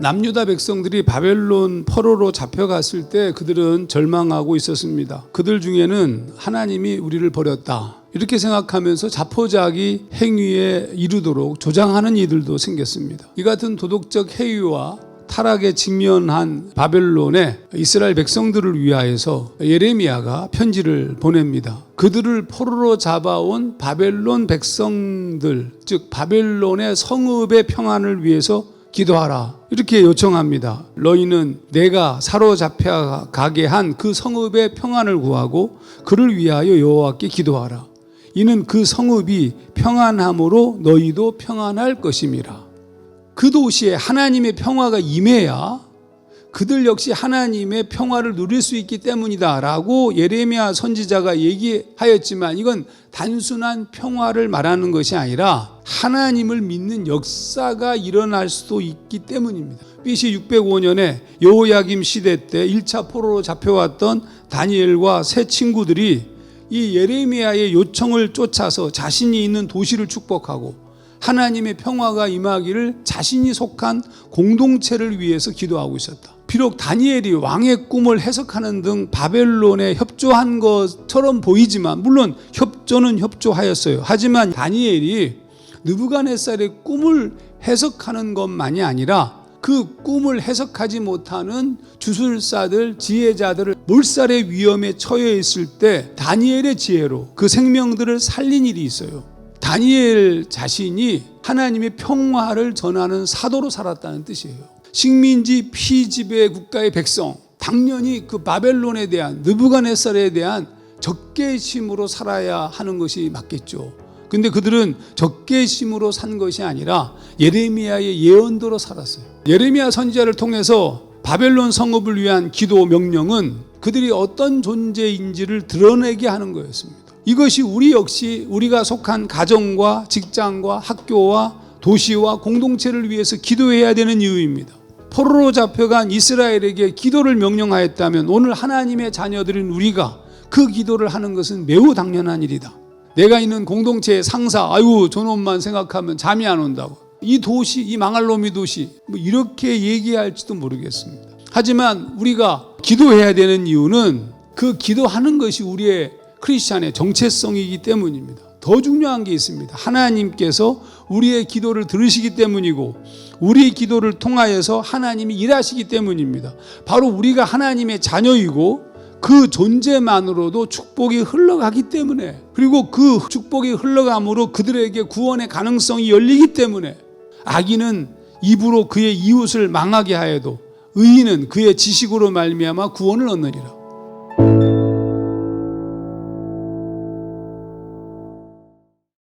남유다 백성들이 바벨론 포로로 잡혀갔을 때 그들은 절망하고 있었습니다. 그들 중에는 하나님이 우리를 버렸다 이렇게 생각하면서 자포자기 행위에 이르도록 조장하는 이들도 생겼습니다. 이 같은 도덕적 해이와 타락에 직면한 바벨론의 이스라엘 백성들을 위하여서 예레미야가 편지를 보냅니다. 그들을 포로로 잡아온 바벨론 백성들, 즉 바벨론의 성읍의 평안을 위해서 기도하라 이렇게 요청합니다. 너희는 내가 사로잡혀 가게 한 그 성읍의 평안을 구하고 그를 위하여 여호와께 기도하라. 이는 그 성읍이 평안함으로 너희도 평안할 것임이라. 그 도시에 하나님의 평화가 임해야 그들 역시 하나님의 평화를 누릴 수 있기 때문이다 라고 예레미야 선지자가 얘기하였지만 이건 단순한 평화를 말하는 것이 아니라 하나님을 믿는 역사가 일어날 수도 있기 때문입니다. BC 605년에 여호야김 시대 때 1차 포로로 잡혀왔던 다니엘과 세 친구들이 이 예레미야의 요청을 쫓아서 자신이 있는 도시를 축복하고 하나님의 평화가 임하기를 자신이 속한 공동체를 위해서 기도하고 있었다. 비록 다니엘이 왕의 꿈을 해석하는 등 바벨론에 협조한 것처럼 보이지만 물론 협조는 협조하였어요. 하지만 다니엘이 느부갓네살의 꿈을 해석하는 것만이 아니라 그 꿈을 해석하지 못하는 주술사들, 지혜자들을 몰살의 위험에 처해 있을 때 다니엘의 지혜로 그 생명들을 살린 일이 있어요. 다니엘 자신이 하나님의 평화를 전하는 사도로 살았다는 뜻이에요. 식민지 피지배 국가의 백성, 당연히 그 바벨론에 대한 느부갓네살에 대한 적개심으로 살아야 하는 것이 맞겠죠. 근데 그들은 적개심으로 산 것이 아니라 예레미야의 예언대로 살았어요. 예레미야 선지자를 통해서 바벨론 성읍을 위한 기도 명령은 그들이 어떤 존재인지를 드러내게 하는 거였습니다. 이것이 우리 역시 우리가 속한 가정과 직장과 학교와 도시와 공동체를 위해서 기도해야 되는 이유입니다. 포로로 잡혀간 이스라엘에게 기도를 명령하였다면 오늘 하나님의 자녀들인 우리가 그 기도를 하는 것은 매우 당연한 일이다. 내가 있는 공동체의 상사, 아유 저놈만 생각하면 잠이 안 온다고, 이 도시, 이 망할 놈의 도시 이렇게 얘기할지도 모르겠습니다. 하지만 우리가 기도해야 되는 이유는 그 기도하는 것이 우리의 크리스찬의 정체성이기 때문입니다. 더 중요한 게 있습니다. 하나님께서 우리의 기도를 들으시기 때문이고 우리의 기도를 통하여서 하나님이 일하시기 때문입니다. 바로 우리가 하나님의 자녀이고 그 존재만으로도 축복이 흘러가기 때문에, 그리고 그 축복이 흘러감으로 그들에게 구원의 가능성이 열리기 때문에 악인은 입으로 그의 이웃을 망하게 하여도 의인은 그의 지식으로 말미암아 구원을 얻느니라.